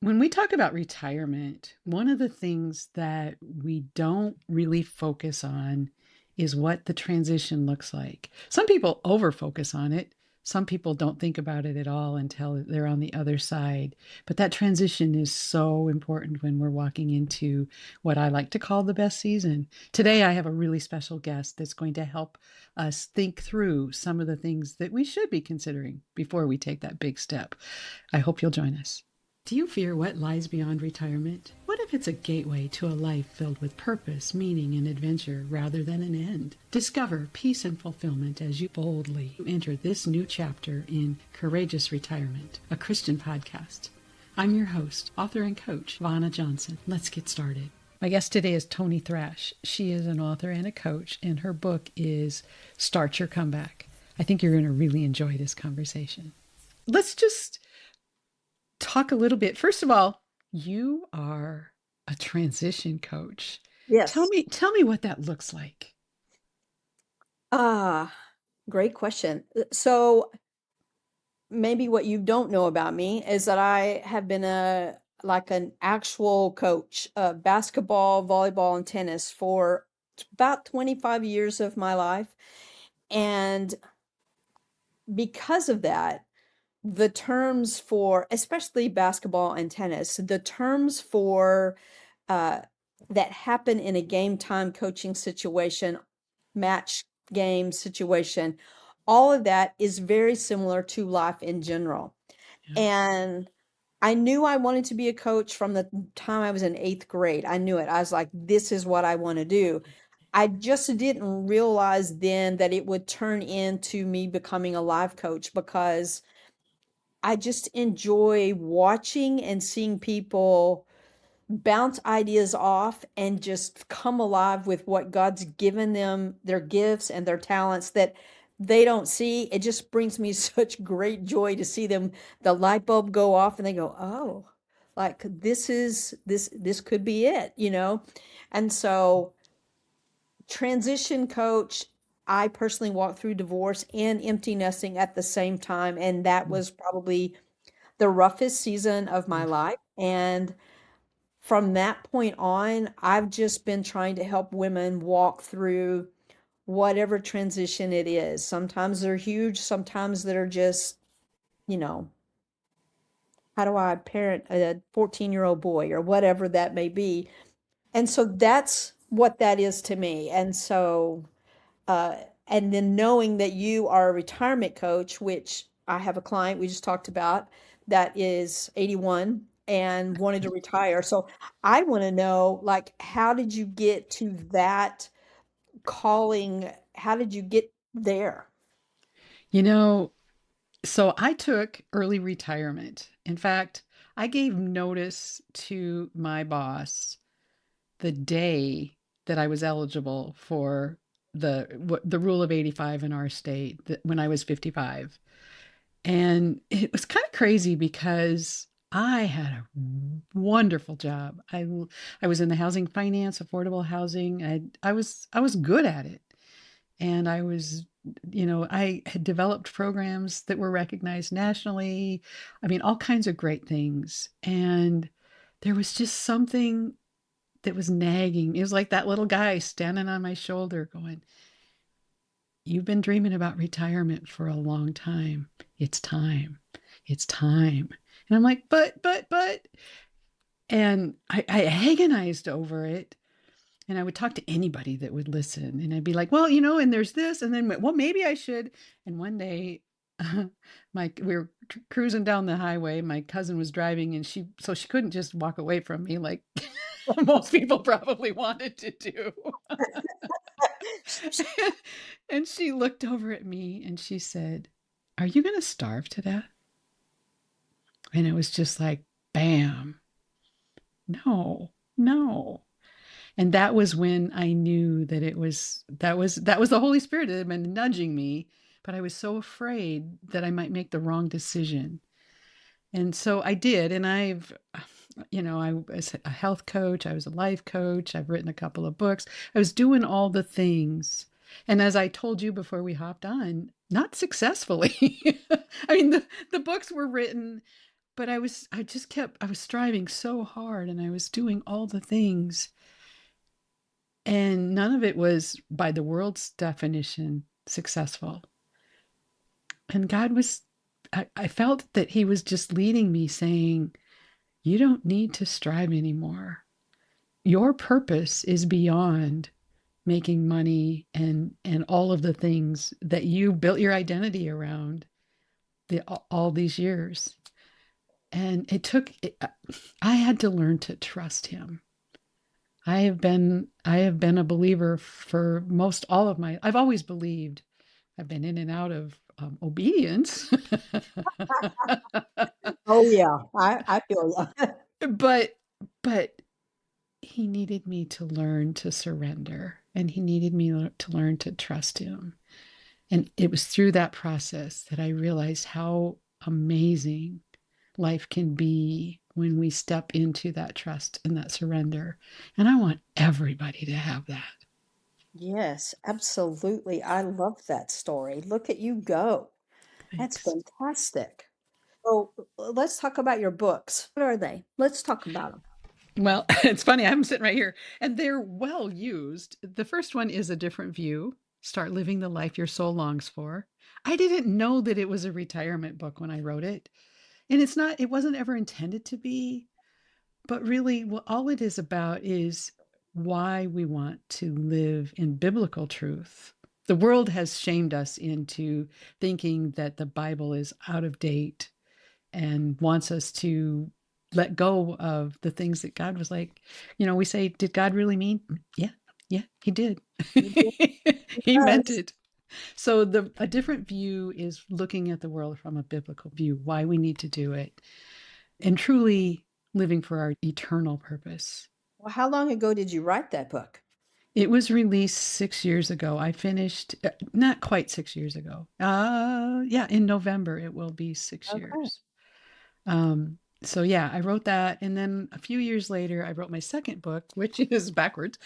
When we talk about retirement, one of the things that we don't really focus on is what the transition looks like. Some people over focus on it. Some people don't think about it at all until they're on the other side. But that transition is so important when we're walking into what I like to call the best season. Today, I have a really special guest that's going to help us think through some of the things that we should be considering before we take that big step. I hope you'll join us. Do you fear what lies beyond retirement? What if it's a gateway to a life filled with purpose, meaning, and adventure rather than an end? Discover peace and fulfillment as you boldly enter this new chapter in Courageous Retirement, a Christian podcast. I'm your host, author and coach, Vona Johnson. Let's get started. My guest today is Toni Thrash. She is an author and a coach, and her book is Start Your Comeback. I think you're going to really enjoy this conversation. Let's just talk a little bit. First of all, you are a transition coach. Tell Yes. me what that looks like. Ah, great question. So maybe what you don't know about me is that I have been an actual coach of basketball, volleyball, and tennis for about 25 years of my life. And because of that, the terms for especially basketball and tennis, the terms for uh, that happen in a game time coaching situation, match game situation, all of that is very similar to life in general. Yeah. And I knew I wanted to be a coach from the time I was in eighth grade. I knew it. I was like, this is what I want to do. I just didn't realize then that it would turn into me becoming a life coach because I just enjoy watching and seeing people bounce ideas off and just come alive with what God's given them, their gifts and their talents that they don't see. It just brings me such great joy to see them, the light bulb go off and they go, "Oh, like this could be it." And so transition coach, I personally walked through divorce and empty nesting at the same time, and that was probably the roughest season of my Oof. life. And from that point on, I've just been trying to help women walk through whatever transition it is. Sometimes they're huge, sometimes they're just, you know, how do I parent a 14-year-old boy or whatever that may be. And so that's what that is to me. And so, uh, and then knowing that you are a retirement coach, which I have a client we just talked about that is 81 and wanted to retire. So I want to know, like, how did you get to that calling? How did you get there? You know, so I took early retirement. In fact, I gave notice to my boss the day that I was eligible for the rule of 85 in our state when I was 55. And it was kind of crazy because I had a wonderful job. I was in the housing finance, affordable housing. I was good at it. And I had developed programs that were recognized nationally. I mean, all kinds of great things. And there was just something that was nagging. It was like that little guy standing on my shoulder going, "You've been dreaming about retirement for a long time. It's time. It's time." And I'm like, but. And I agonized over it. And I would talk to anybody that would listen. And I'd be like, well, and there's this. And then, well, maybe I should. And one day, we were cruising down the highway. My cousin was driving, and so she couldn't just walk away from me like most people probably wanted to do. And she looked over at me and she said, "Are you going to starve to death?" And it was just like, bam, no, no. And that was when I knew that that was the Holy Spirit that had been nudging me, but I was so afraid that I might make the wrong decision. And so I did. And I was a health coach, I was a life coach, I've written a couple of books, I was doing all the things. And as I told you before we hopped on, not successfully. I mean, the books were written but I was striving so hard and I was doing all the things. And none of it was, by the world's definition, successful. And I felt that He was just leading me, saying, you don't need to strive anymore. Your purpose is beyond making money and all of the things that you built your identity around all these years. And I had to learn to trust Him. I have been a believer for most all of my I've always believed. I've been in and out of obedience. Oh yeah, I feel you. but but he needed me to learn to surrender, and he needed me to learn to trust him. And it was through that process that I realized how amazing life can be when we step into that trust and that surrender. And I want everybody to have that. Yes, absolutely. I love that story. Look at you go. That's Thanks. fantastic. So let's talk about your books. What are they? Let's talk about them. Well, it's funny. I'm sitting right here and they're well used. The first one is A Different View. Start living the life your soul longs for. I didn't know that it was a retirement book when I wrote it. And it wasn't ever intended to be, but really, all it is about is why we want to live in biblical truth. The world has shamed us into thinking that the Bible is out of date and wants us to let go of the things that God was like. We say, did God really mean? Yeah, yeah, he did. You did He meant us. it. So a different view is looking at the world from a biblical view, why we need to do it, and truly living for our eternal purpose. Well, how long ago did you write that book? It was released 6 years ago. I finished, not quite 6 years ago. Yeah, in November it will be six Okay. years. So yeah, I wrote that, and then a few years later, I wrote my second book, which is backwards,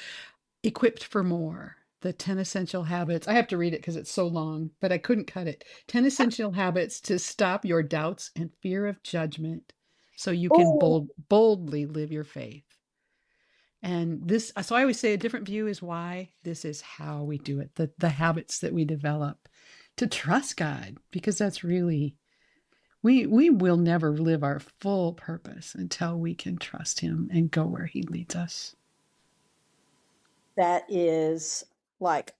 Equipped for More. The 10 Essential Habits. I have to read it because it's so long, but I couldn't cut it. 10 Essential Habits to Stop Your Doubts and Fear of Judgment so you can Oh, boldly live your faith. And so I always say a different view is why. This is how we do it, the habits that we develop to trust God, because that's really, we will never live our full purpose until we can trust Him and go where He leads us. that is like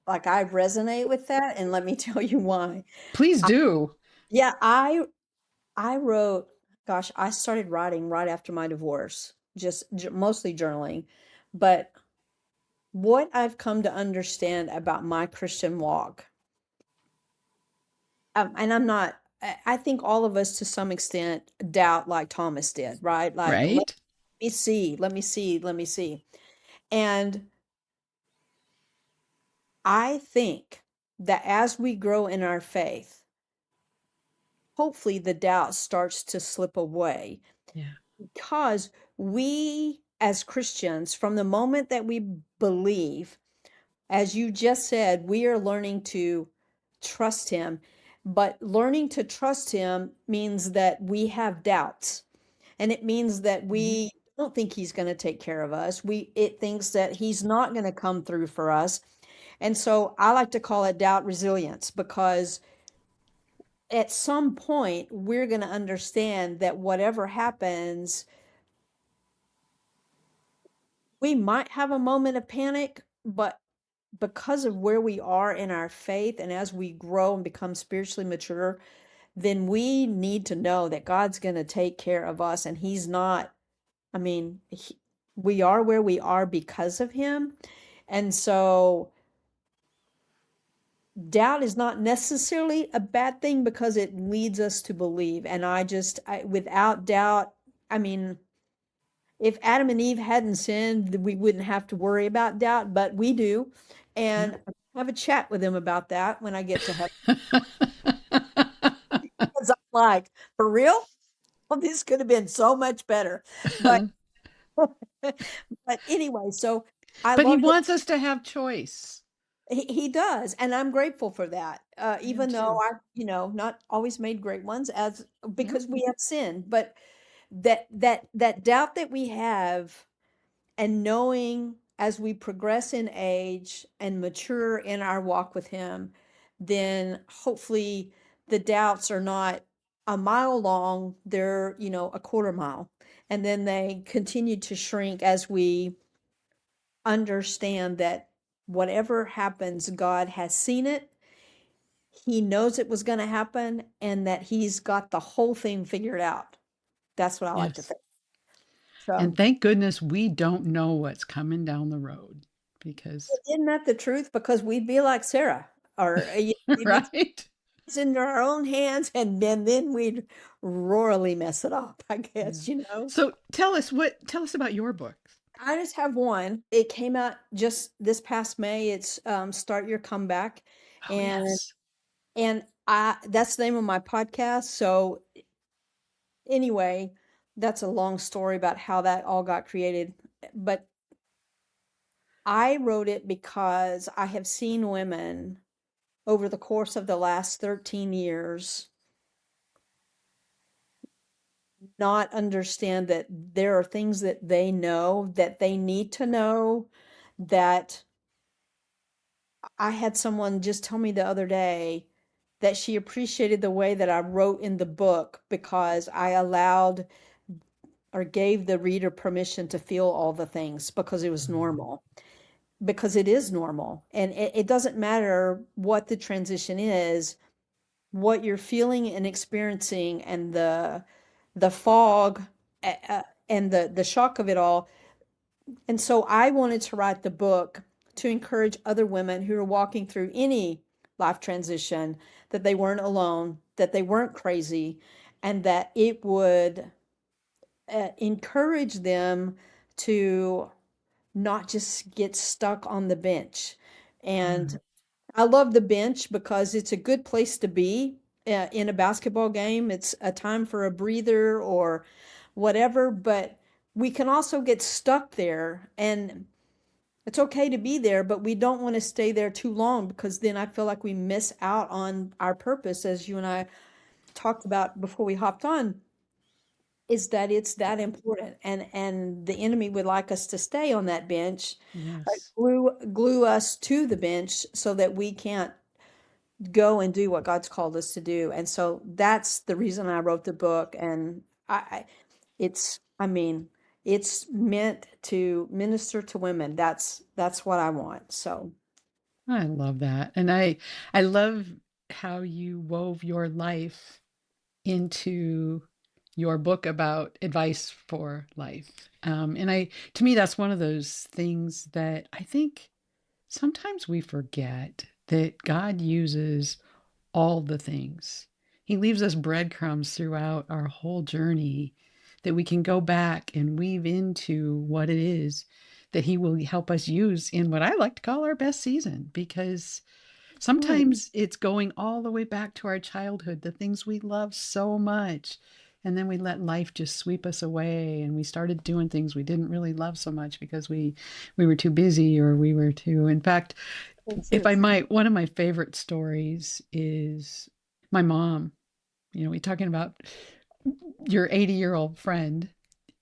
I resonate with that, and let me tell you why. Please I, do. yeah, I wrote, gosh, I started writing right after my divorce, just mostly journaling. But what I've come to understand about my Christian walk, and I'm not, I think all of us to some extent doubt like Thomas did, right? Like, let Right? me see, let me see, let me see. And I think that as we grow in our faith, hopefully the doubt starts to slip away Yeah. because we as Christians, from the moment that we believe, as you just said, we are learning to trust Him. But learning to trust Him means that we have doubts. And it means that Mhm. we don't think He's going to take care of us. It thinks that He's not going to come through for us. And so I like to call it doubt resilience because at some point we're going to understand that whatever happens, we might have a moment of panic, but because of where we are in our faith and as we grow and become spiritually mature, then we need to know that God's going to take care of us and He's not, I mean, we are where we are because of Him. And so doubt is not necessarily a bad thing because it leads us to believe. And without doubt, I mean, if Adam and Eve hadn't sinned, we wouldn't have to worry about doubt, but we do. Yep. And I have a chat with him about that when I get to heaven. Because I'm like, for real? Well, this could have been so much better. But but anyway, so I But He love that. wants us to have choice. He does, and I'm grateful for that. I am Even though too. I, not always made great ones as Yep. because we have sinned, but that doubt that we have, and knowing as we progress in age and mature in our walk with him, then hopefully the doubts are not a mile long, they're, a quarter mile. And then they continue to shrink as we understand that whatever happens, God has seen it. He knows it was going to happen and that he's got the whole thing figured out. That's what I like to Yes. think. So, And thank goodness we don't know what's coming down the road because, isn't that the truth? Because we'd be like Sarah, or we'd be right? into our own hands, and then we'd royally mess it up, I Yeah. guess. So tell us about your books. I just have one. It came out just this past May. It's Start Your Comeback. Oh, And yes. I that's the name of my podcast. So anyway, that's a long story about how that all got created. But I wrote it because I have seen women over the course of the last 13 years not understand that there are things that they know that they need to know. That I had someone just tell me the other day that she appreciated the way that I wrote in the book because I allowed or gave the reader permission to feel all the things because it was Mhm. normal. Because it is normal. And it doesn't matter what the transition is, what you're feeling and experiencing, and the fog, and the shock of it all. And so I wanted to write the book to encourage other women who are walking through any life transition that they weren't alone, that they weren't crazy, and that it would encourage them to not just get stuck on the bench. And Right. I love the bench because it's a good place to be in a basketball game. It's a time for a breather or whatever, but we can also get stuck there. And it's okay to be there, but we don't want to stay there too long because then I feel like we miss out on our purpose, as you and I talked about before we hopped on, is that it's that important. And the enemy would like us to stay on that bench, Yes. glue us to the bench so that we can't go and do what God's called us to do. And so that's the reason I wrote the book. And I I mean, it's meant to minister to women. That's what I want. So I love that. And I love how you wove your life into your book about advice for life. And to me, that's one of those things that I think sometimes we forget that God uses all the things. He leaves us breadcrumbs throughout our whole journey that we can go back and weave into what it is that He will help us use in what I like to call our best season. Because hmm, sometimes it's going all the way back to our childhood, the things we love so much. And then we let life just sweep us away and we started doing things we didn't really love so much because we were too busy or we were too. In fact, so if true. I might, one of my favorite stories is my mom. You know, we talking about your 80-year-old friend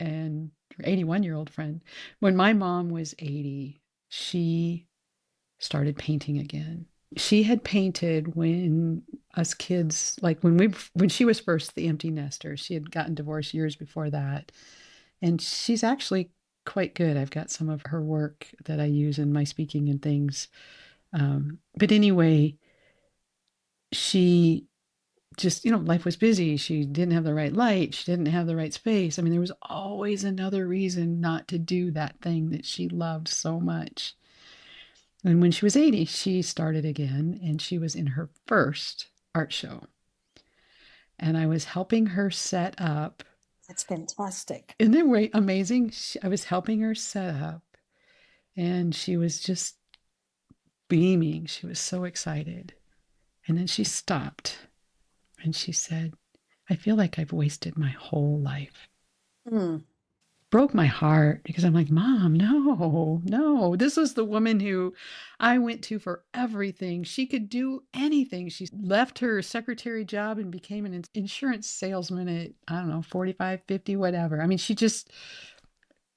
and your 81-year-old friend. When my mom was 80, she started painting again. She had painted when us kids, like when she was first the empty nester. She had gotten divorced years before that. And she's actually quite good. I've got some of her work that I use in my speaking and things. But anyway, she just, life was busy. She didn't have the right light. She didn't have the right space. I mean, there was always another reason not to do that thing that she loved so much. And when she was 80, she started again and she was in her first art show. And I was helping her set up. That's fantastic. Isn't it amazing? I was helping her set up and she was just beaming. She was so excited. And then she stopped and she said, I feel like I've wasted my whole life. Hmm. broke my heart because I'm like, Mom, no, no. This is the woman who I went to for everything. She could do anything. She left her secretary job and became an insurance salesman at, I don't know, 45, 50, whatever. I mean, she just,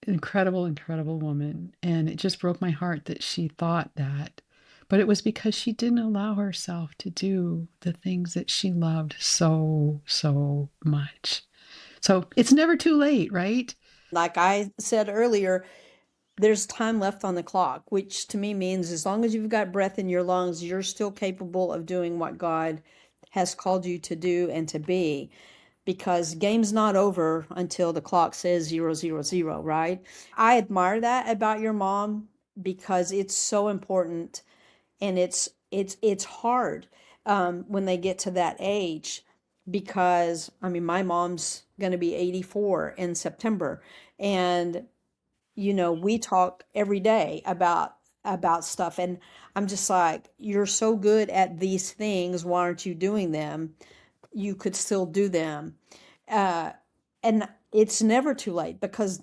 incredible, incredible woman. And it just broke my heart that she thought that. But it was because she didn't allow herself to do the things that she loved so, so much. So it's never too late, right? Like I said earlier, there's time left on the clock, which to me means as long as you've got breath in your lungs, you're still capable of doing what God has called you to do and to be. Because game's not over until the clock says 000, right? I admire that about your mom because it's so important, and it's hard when they get to that age, because I mean my mom's going to be 84 in September, and we talk every day about stuff, and I'm just like, you're so good at these things, why aren't you doing them? You could still do them. uh, and it's never too late, because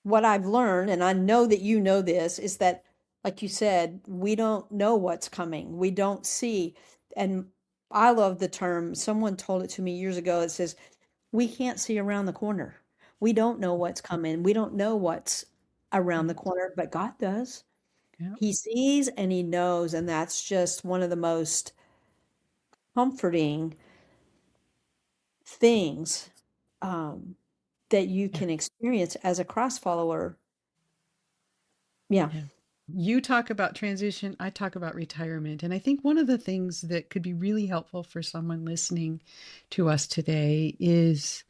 what I've learned, and I know that you know this, is that, like you said, we don't know what's coming. We don't see. And I love the term, someone told it to me years ago. It says, we can't see around the corner. We don't know what's coming. We don't know what's around the corner, but God does. Yeah. He sees and he knows. And that's just one of the most comforting things um, that you Yeah. can experience as a Christ follower. Yeah. Yeah. You talk about transition, I talk about retirement. And I think one of the things that could be really helpful for someone listening to us today is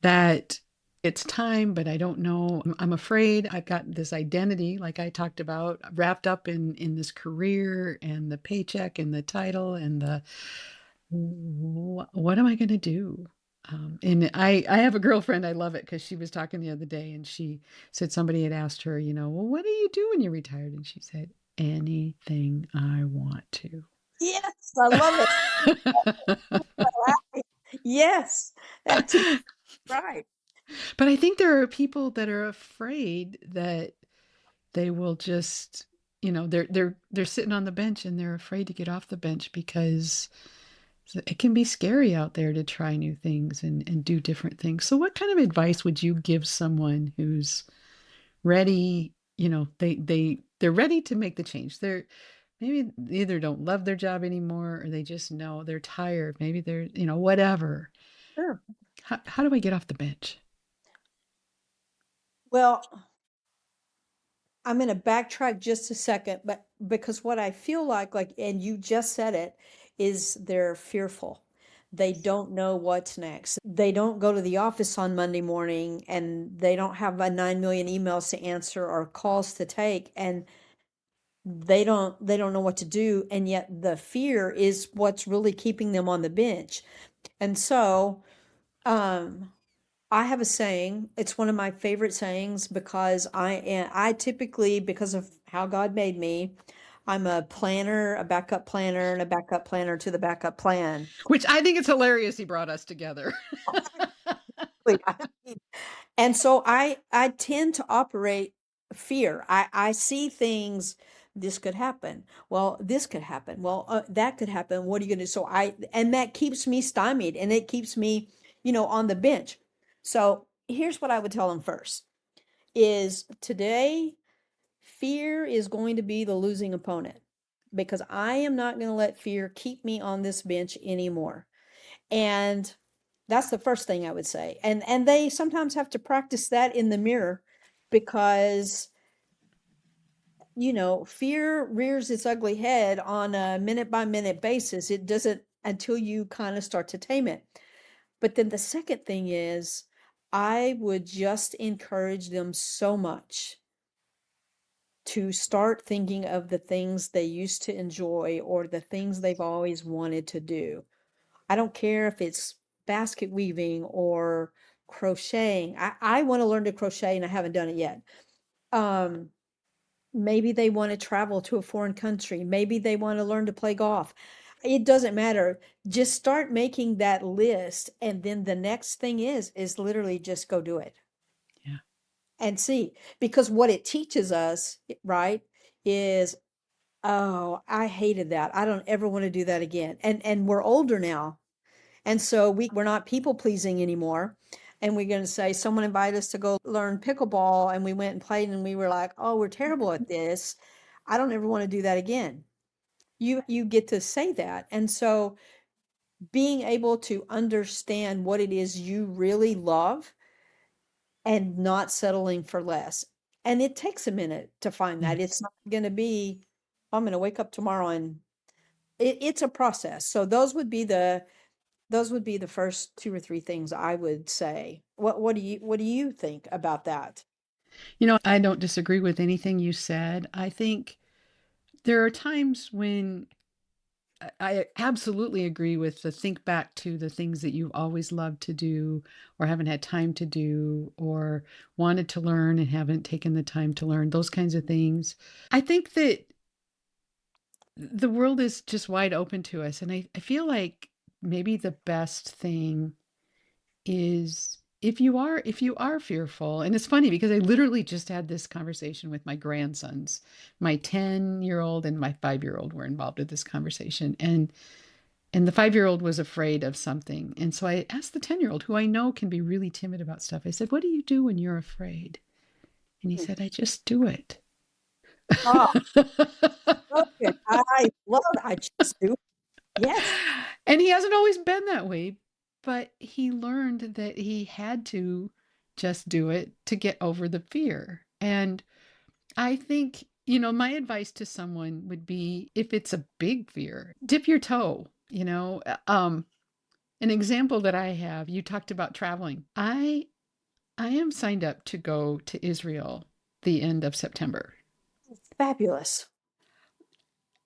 that it's time, but I don't know. I'm afraid I've got this identity, like I talked about, wrapped up in this career and the paycheck and the title and the what am I going to do? And I have a girlfriend. I love it because she was talking the other day and she said somebody had asked her, well, what do you do when you're retired? And she said, anything I want to. Yes, I love it. Yes, that's right. But I think there are people that are afraid that they will just, they're sitting on the bench and they're afraid to get off the bench because it can be scary out there to try new things and do different things. So what kind of advice would you give someone who's ready, they're ready to make the change. They're maybe they either don't love their job anymore or they just know they're tired. Maybe they're, whatever. Sure. How do I get off the bench? Well, I'm going to backtrack just a second, but because what I feel like, and you just said it, is they're fearful. They don't know what's next. They don't go to the office on Monday morning, and they don't have a 9 million emails to answer or calls to take, and they don't know what to do, and yet the fear is what's really keeping them on the bench. And so, um I have a saying. It's one of my favorite sayings because I typically, because of how God made me, I'm a planner, a backup planner, and a backup planner to the backup plan. Which I think it's hilarious he brought us together. Wait, and so I tend to operate fear. I see things. This could happen. Well, this could happen. Well, that could happen. What are you going to do? And that keeps me stymied, and it keeps me, on the bench. So here's what I would tell them first: is today fear is going to be the losing opponent, because I am not going to let fear keep me on this bench anymore. And that's the first thing I would say. And they sometimes have to practice that in the mirror, because fear rears its ugly head on a minute by minute basis. It doesn't until you kind of start to tame it. But then the second thing is, I would just encourage them so much to start thinking of the things they used to enjoy or the things they've always wanted to do. I don't care if it's basket weaving or crocheting. I want to learn to crochet and I haven't done it yet. Um, Maybe they want to travel to a foreign country. Maybe they want to learn to play golf. It doesn't matter. Just start making that list. And then the next thing is literally just go do it. Yeah. and see, because what it teaches us, right, is, oh, I hated that. I don't ever want to do that again. And we're older now. And so we're not people pleasing anymore. And we're going to say someone invited us to go learn pickleball and we went and played and we were like, "Oh, we're terrible at this. I don't ever want to do that again." You get to say that. And so being able to understand what it is you really love and not settling for less. And it takes a minute to find that. It's Yes. not going to be, I'm going to wake up tomorrow and it's a process. So those would be the first two or three things I would say. What do you think about that? I don't disagree with anything you said. I think there are times when I absolutely agree with the think back to the things that you've always loved to do or haven't had time to do or wanted to learn and haven't taken the time to learn, those kinds of things. I think that the world is just wide open to us. And I feel like maybe the best thing is if you are fearful. And it's funny because I literally just had this conversation with my grandsons. My 10-year-old and my 5-year-old were involved in this conversation. And the 5-year-old was afraid of something. And so I asked the 10-year-old, who I know can be really timid about stuff. I said, "What do you do when you're afraid?" And he Hmm. said, "I just do it." Oh, so good. I love it. I just do. Yes, And he hasn't always been that way, but he learned that he had to just do it to get over the fear. And I think, my advice to someone would be if it's a big fear, dip your toe, an example that I have, you talked about traveling. I am signed up to go to Israel the end of September. fabulous.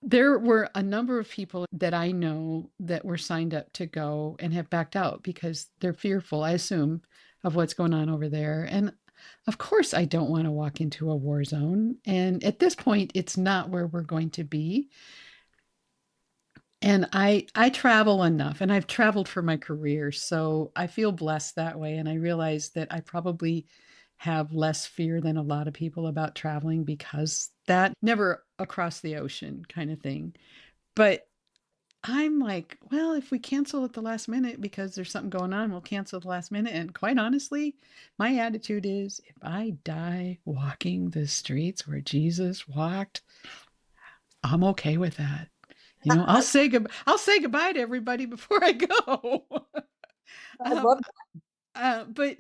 There were a number of people that I know that were signed up to go and have backed out because they're fearful, I assume, of what's going on over there. And of course, I don't want to walk into a war zone. And at this point, it's not where we're going to be. And I travel enough and I've traveled for my career, so I feel blessed that way. And I realize that I probably have less fear than a lot of people about traveling because that never across the ocean kind of thing. But I'm like, well, if we cancel at the last minute because there's something going on, we'll cancel at the last minute. And quite honestly, my attitude is if I die walking the streets where Jesus walked, I'm okay with that. I, I'll say goodbye to everybody before I go. I um, love but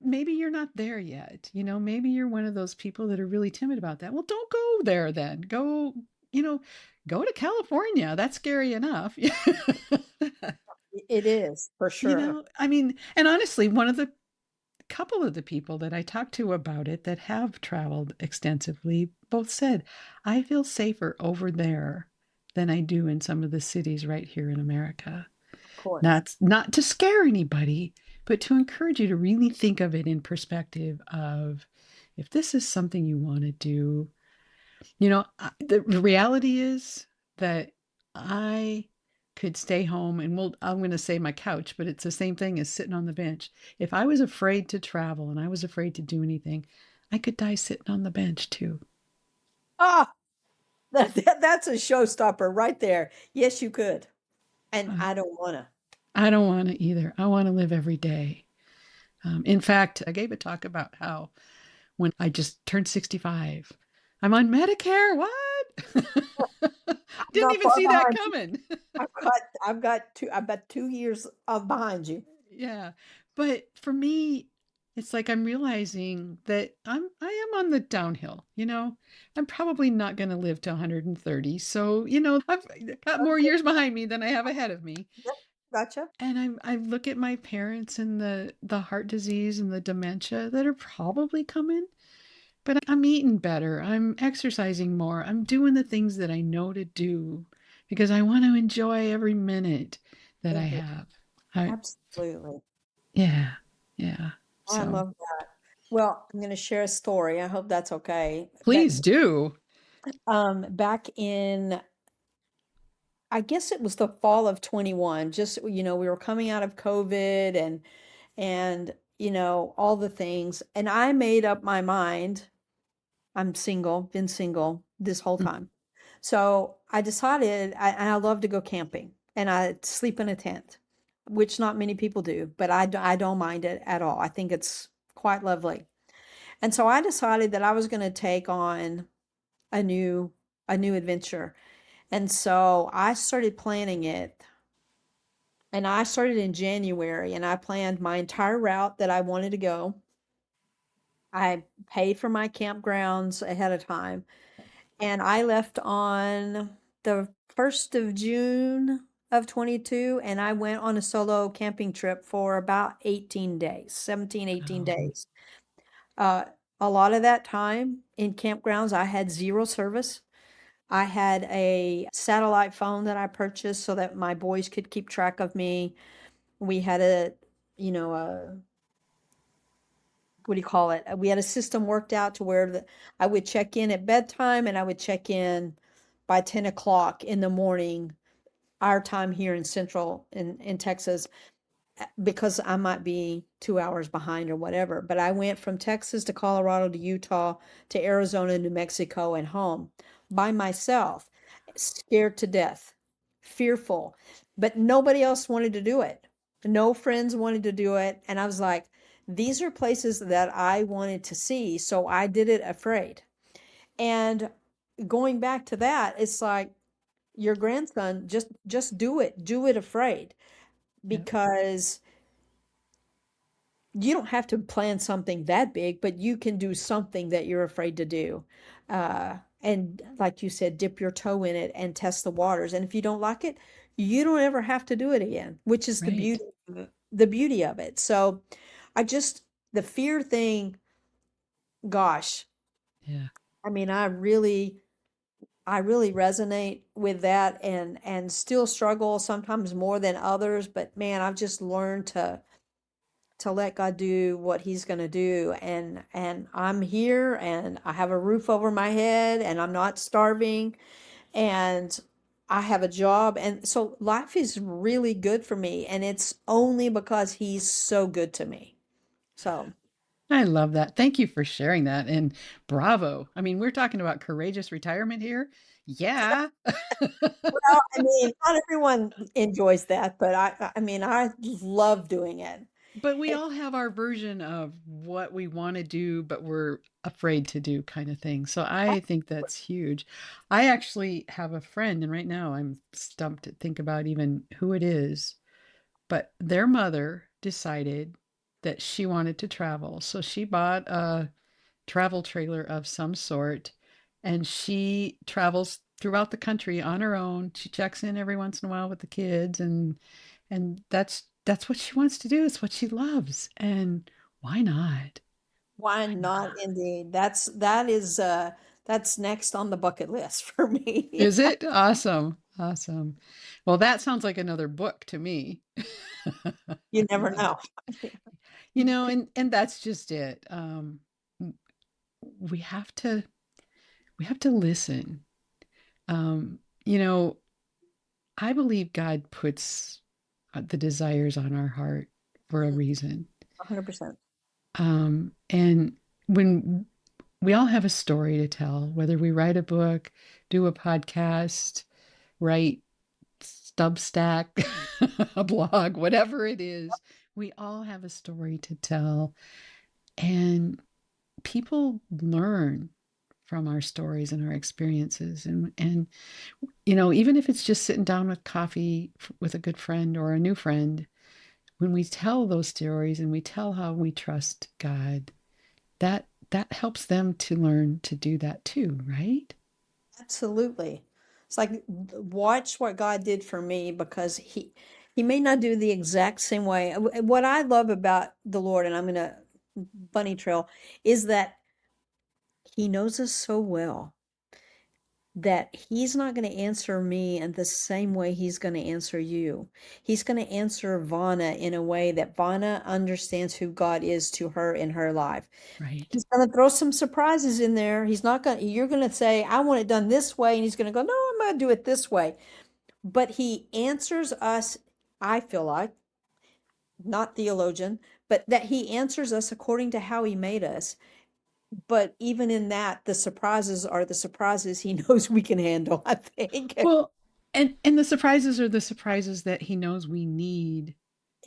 maybe you're not there yet. Maybe you're one of those people that are really timid about that. Well, don't go there then. You know, go to California. That's scary enough. it is for sure. I mean, and honestly, one of the couple of the people that I talked to about it that have traveled extensively both said, I feel safer over there than I do in some of the cities right here in America. Of course. Not to scare anybody, but to encourage you to really think of it in perspective of if this is something you want to do. The reality is that I could stay home and I'm going to say my couch, but it's the same thing as sitting on the bench. If I was afraid to travel and I was afraid to do anything, I could die sitting on the bench too. Ah, that's a showstopper right there. Yes, you could. And But I don't wanna. I don't want to either. I want to live every day. In fact, I gave a talk about how when I just turned 65, I'm on Medicare. What? I'm Didn't not even far see that behind you. coming. I've got 2 years behind you. Yeah. But for me, it's like I'm realizing that I am on the downhill, I'm probably not going to live to 130. So, I've got more Okay. years behind me than I have ahead of me. Yep, gotcha. And I look at my parents and the heart disease and the dementia that are probably coming, but I'm eating better. I'm exercising more. I'm doing the things that I know to do because I want to enjoy every minute that I Mhm. have. I Absolutely. Yeah. Yeah. I So love that. Well, I'm gonna share a story. I hope that's okay. please do. Back in, I guess it was the fall of 21, just, we were coming out of COVID and all the things. And I made up my mind. I'm single, been single this whole Mm. time. So I decided I love to go camping and I sleep in a tent, which not many people do, but I don't mind it at all. I think it's quite lovely. And so I decided that I was going to take on a new a new adventure. And so I started planning it. And I started in January and I planned my entire route that I wanted to go. I paid for my campgrounds ahead of time. And I left on the 1st of June of 22 and I went on a solo camping trip for about 18 days, 17, 18 Oh, days. Uh, a lot of that time in campgrounds, I had zero service. I had a satellite phone that I purchased so that my boys could keep track of me. We had a what do you call it? We had a system worked out to where I would check in at bedtime and I would check in by 10 o'clock in the morning, our time here in Central in Texas, because I might be 2 hours behind or whatever. But I went from Texas to Colorado to Utah to Arizona, New Mexico, and home by myself, scared to death, fearful. But nobody else wanted to do it. No friends wanted to do it. And I was like, these are places that I wanted to see. So I did it afraid. And going back to that, it's like your grandson, just do it afraid yeah, because you don't have to plan something that big, but you can do something that you're afraid to do. And like you said, dip your toe in it and test the waters. And if you don't like it, you don't ever have to do it again, which is right. the beauty of it. So I just the fear thing, gosh, Yeah. I mean, I really resonate with that and still struggle sometimes more than others, but man, I've just learned to let God do what he's going to do and I'm here and I have a roof over my head and I'm not starving and I have a job and so life is really good for me and it's only because he's so good to me. So, I love that. Thank you for sharing that. And bravo. I mean, we're talking about courageous retirement here. Yeah. well, I mean, not everyone enjoys that, but I mean, I love doing it. But we all have our version of what we want to do, but we're afraid to do kind of thing. So I think that's huge. I actually have a friend, and right now I'm stumped to think about even who it is, but their mother decided that she wanted to travel. So she bought a travel trailer of some sort and she travels throughout the country on her own. She checks in every once in a while with the kids and that's what she wants to do. It's what she loves. And why not? Why Why not not? indeed? That's next on the bucket list for me. Is it? Awesome. Awesome. Well, that sounds like another book to me. You I never love know. it. And that's just it. We have to we have to listen. You know, I believe God puts the desires on our heart for a Mm, reason. 100%. And when we all have a story to tell, whether we write a book, do a podcast, write Substack, a blog, whatever it is, we all have a story to tell. And people learn from our stories and our experiences. And even if it's just sitting down with coffee with a good friend or a new friend, when we tell those stories and we tell how we trust God, that helps them to learn to do that too, right? Absolutely. It's like watch what God did for me because he may not do the exact same way. What I love about the Lord, and I'm gonna bunny trail, is that he knows us so well that he's not going to answer me in the same way he's going to answer you. He's going to answer Vona in a way that Vona understands who God is to her in her life. Right. He's going to throw some surprises in there. He's not going to, you're going to say, I want it done this way. And he's going to go, no, I'm going to do it this way. But he answers us, I feel like, not theologian, but that he answers us according to how he made us. But even in that, the surprises are the surprises he knows we can handle, I think. Well, and the surprises are the surprises that he knows we need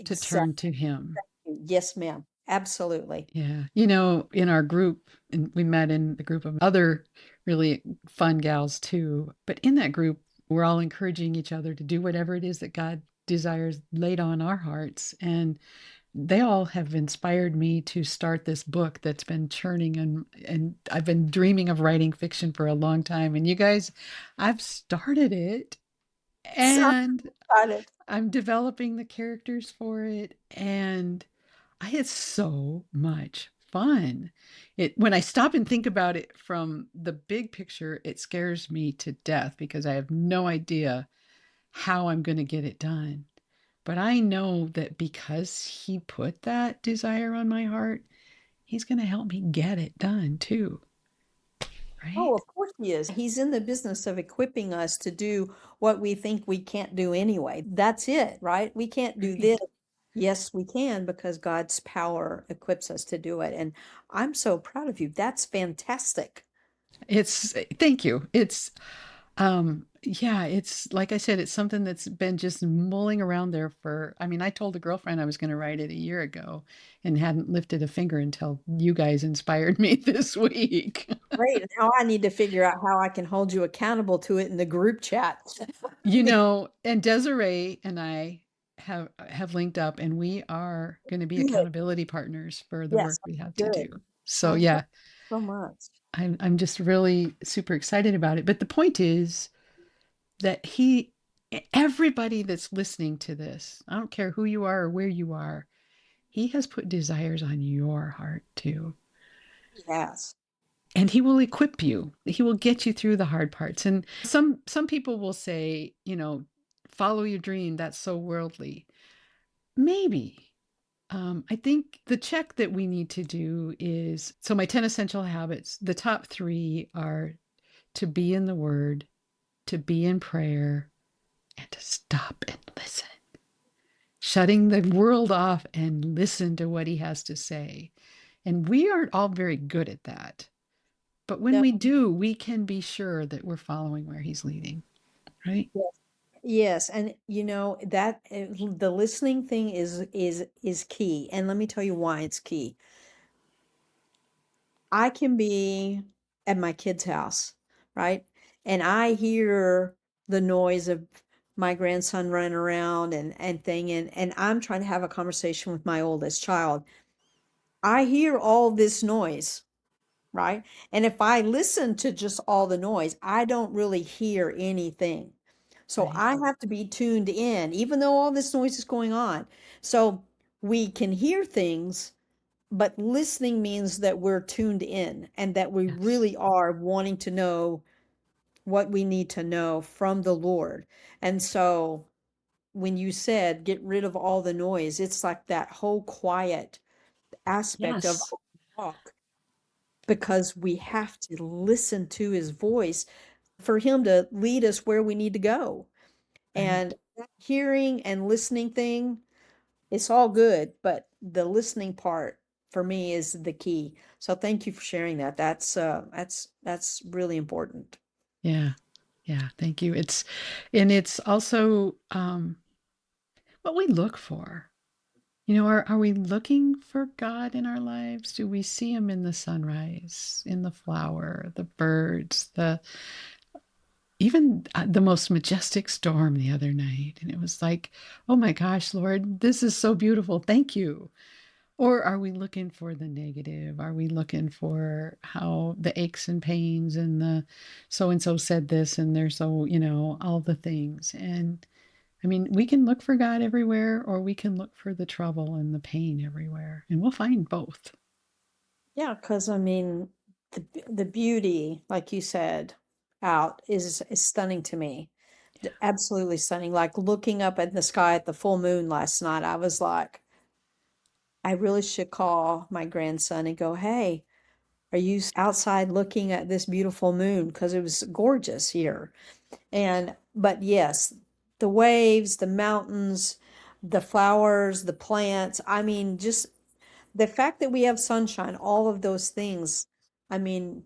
to turn Exactly. to him. Yes, ma'am. Absolutely. Yeah. In our group, and we met in the group of other really fun gals too. But in that group, we're all encouraging each other to do whatever it is that God desires laid on our hearts. And they all have inspired me to start this book that's been churning, and I've been dreaming of writing fiction for a long time. And you guys, I've started it So and excited. I'm developing the characters for it, and I had so much fun. It When I stop and think about it from the big picture, it scares me to death because I have no idea how I'm going to get it done. But I know that because he put that desire on my heart, he's going to help me get it done too, Oh, right? of course he is. He's in the business of equipping us to do what we think we can't do anyway. That's it, right? We can't do this. Right. Yes, we can because God's power equips us to do it. And I'm so proud of you. That's fantastic. It's Thank you. Yeah, it's like I said, it's something that's been just mulling around there for, I mean, I told a girlfriend I was going to write it a year ago and hadn't lifted a finger until you guys inspired me this week. Great. Now I need to figure out how I can hold you accountable to it in the group chat. And Desiree and I have linked up, and we are going to be Good. accountability partners for the Yes, work we have to do. good. So Okay. yeah, So much. I'm just really super excited about it. But the point is that everybody that's listening to this, I don't care who you are or where you are, he has put desires on your heart too. Yes. And he will equip you. He will get you through the hard parts. And some people will say, follow your dream. That's so worldly. Maybe. I think the check that we need to do is, so my 10 essential habits, the top three are to be in the word, to be in prayer, and to stop and listen. Shutting the world off and listen to what he has to say. And we aren't all very good at that. But when No. we do, we can be sure that we're following where he's leading, right? Yes. Yes, and that the listening thing is key. And let me tell you why it's key. I can be at my kid's house, right? And I hear the noise of my grandson running around and thing and I'm trying to have a conversation with my oldest child. I hear all this noise, right? And if I listen to just all the noise, I don't really hear anything. So Right. I have to be tuned in, even though all this noise is going on. So we can hear things, but listening means that we're tuned in and that we Yes. really are wanting to know what we need to know from the Lord. And so when you said get rid of all the noise, it's like that whole quiet aspect of Yes. walk because we have to listen to his voice for him to lead us where we need to go. And Right. that hearing and listening thing, it's all good, but the listening part for me is the key. So thank you for sharing that. That's really important. Yeah. Yeah. Thank you. It's also what we look for. Are we looking for God in our lives? Do we see him in the sunrise, in the flower, the birds, even the most majestic storm the other night? And it was like, oh my gosh, Lord, this is so beautiful. Thank you. Or are we looking for the negative? Are we looking for how the aches and pains and the so and so said this and they're so, all the things? And I mean, we can look for God everywhere, or we can look for the trouble and the pain everywhere, and we'll find both. Yeah, because I mean, the beauty, like you said, out is stunning to me. Absolutely stunning. Like looking up at the sky at the full moon last night, I was like, I really should call my grandson and go, "Hey, are you outside looking at this beautiful moon?" Because it was gorgeous here. But yes, the waves, the mountains, the flowers, the plants. I mean, just the fact that we have sunshine, all of those things, I mean,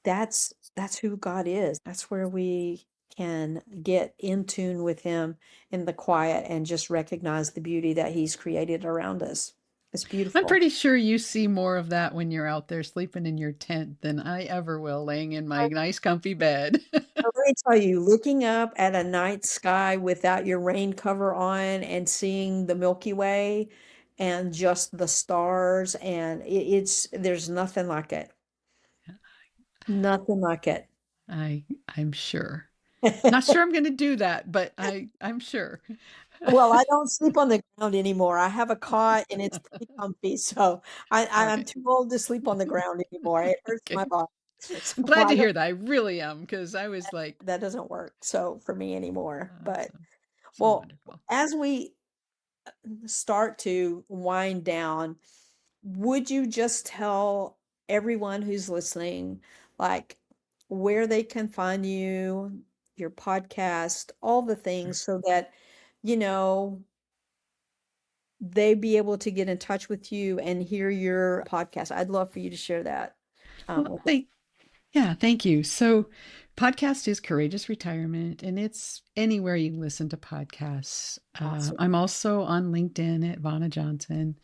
that's who God is. That's where we can get in tune with him in the quiet and just recognize the beauty that he's created around us. It's I'm beautiful. pretty sure you see more of that when you're out there sleeping in your tent than I ever will laying in my nice comfy bed. Let me tell you, looking up at a night sky without your rain cover on and seeing the Milky Way and just the stars, and there's nothing like it. Nothing like it. I'm sure. Not sure I'm going to do that, but I'm sure. Well, I don't sleep on the ground anymore. I have a cot and it's pretty comfy, so All I'm right. too old to sleep on the ground anymore. It hurts my Okay. body. I'm So glad I to don't, hear that. I really am because I was like, that doesn't work so for me anymore. But so, so well, wonderful. as we start to wind down, would you just tell everyone who's listening, like, where they can find you, your podcast, all the things so that, you know, they be able to get in touch with you and hear your podcast? I'd love for you to share that Well, with yeah, thank you. So, podcast is Courageous Retirement, and it's anywhere you listen to podcasts. awesome. I'm also on LinkedIn at Vona Johnson.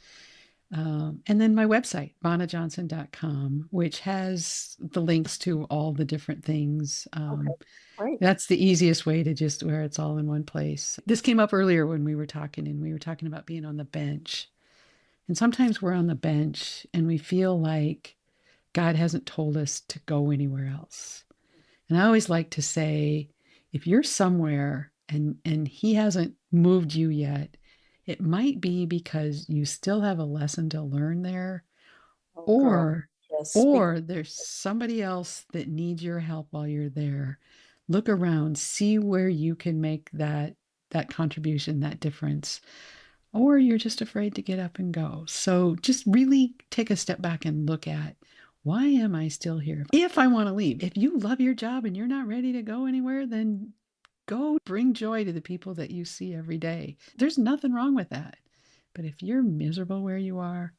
And then my website, vonajohnson.com, which has the links to all the different things. Okay, great. That's the easiest way to just where it's all in one place. This came up earlier when we were talking, and we were talking about being on the bench. And sometimes we're on the bench and we feel like God hasn't told us to go anywhere else. And I always like to say, if you're somewhere and he hasn't moved you yet, it might be because you still have a lesson to learn there, Oh, girl. or Yes, speak. or there's somebody else that needs your help while you're there. Look around, see where you can make that contribution, that difference. Or you're just afraid to get up and go. So just really take a step back and look at, why am I still here? If I want to leave, if you love your job and you're not ready to go anywhere, then go bring joy to the people that you see every day. There's nothing wrong with that. But if you're miserable where you are,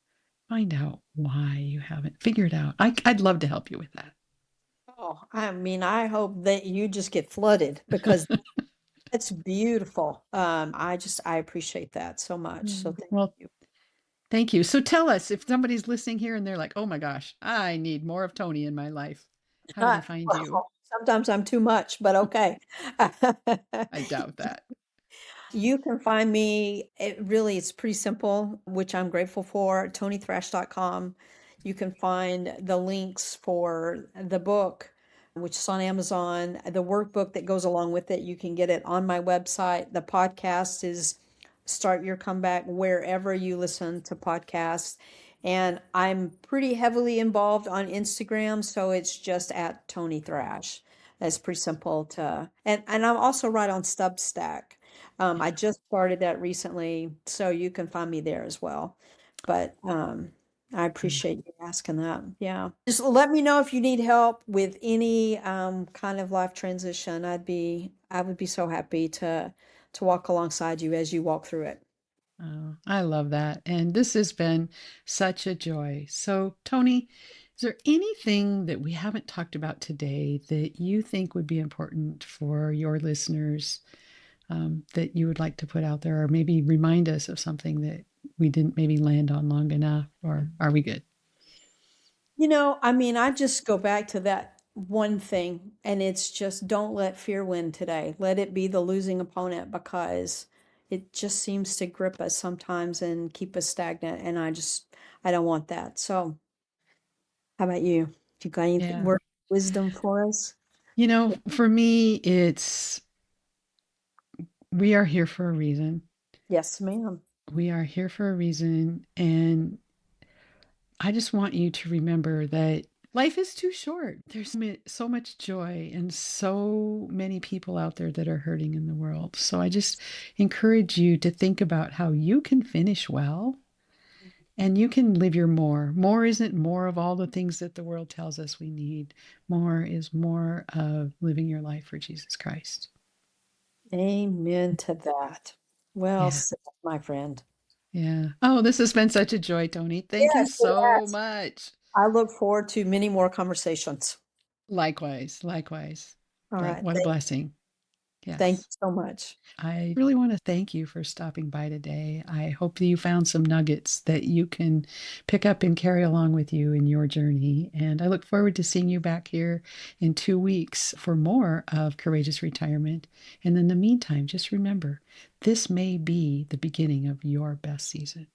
find out why you haven't figured out. I'd love to help you with Oh, I mean, I hope that you just get flooded because that. it's beautiful. I appreciate that so much. So thank Well, you. thank you. So tell us, if somebody's listening here and they're like, oh my gosh, I need more of Toni in my life, how do they find you? Well, sometimes I'm too much, but okay. I doubt that. You can find me, it's pretty simple, which I'm grateful for, ToniThrash.com. You can find the links for the book, which is on Amazon, the workbook that goes along with it. You can get it on my website. The podcast is Start Your Comeback wherever you listen to podcasts. And I'm pretty heavily involved on Instagram, so it's just at Toni Thrash. It's pretty simple to, and I'm also right on Substack. Yeah. I just started that recently, so you can find me there as well. But I Good. appreciate you asking that. Yeah. Just let me know if you need help with any kind of life transition. I would be so happy to walk alongside you as you walk through it. Oh, I love that. And this has been such a joy. So, Toni, is there anything that we haven't talked about today that you think would be important for your listeners, that you would like to put out there, or maybe remind us of something that we didn't maybe land on long enough, or are we good? I mean, I just go back to that one thing, and it's just don't let fear win today. Let it be the losing opponent because it just seems to grip us sometimes and keep us stagnant. And I don't want that. So, how about you? You got any Yeah. word of wisdom for us? For me, it's we are here for a reason. Yes, ma'am. We are here for a reason. And I just want you to remember that life is too short. There's so much joy and so many people out there that are hurting in the world. So I just encourage you to think about how you can finish well and you can live your more. More isn't more of all the things that the world tells us we need. More is more of living your life for Jesus Christ. Amen to that. Well Yeah. said, my friend. Yeah. Oh, this has been such a joy, Toni. Thank you Yes, it so has. much. I look forward to many more conversations. Likewise, likewise. All right. What a blessing. Thank you Yes. so much. I really want to thank you for stopping by today. I hope that you found some nuggets that you can pick up and carry along with you in your journey. And I look forward to seeing you back here in 2 weeks for more of Courageous Retirement. And in the meantime, just remember, this may be the beginning of your best season.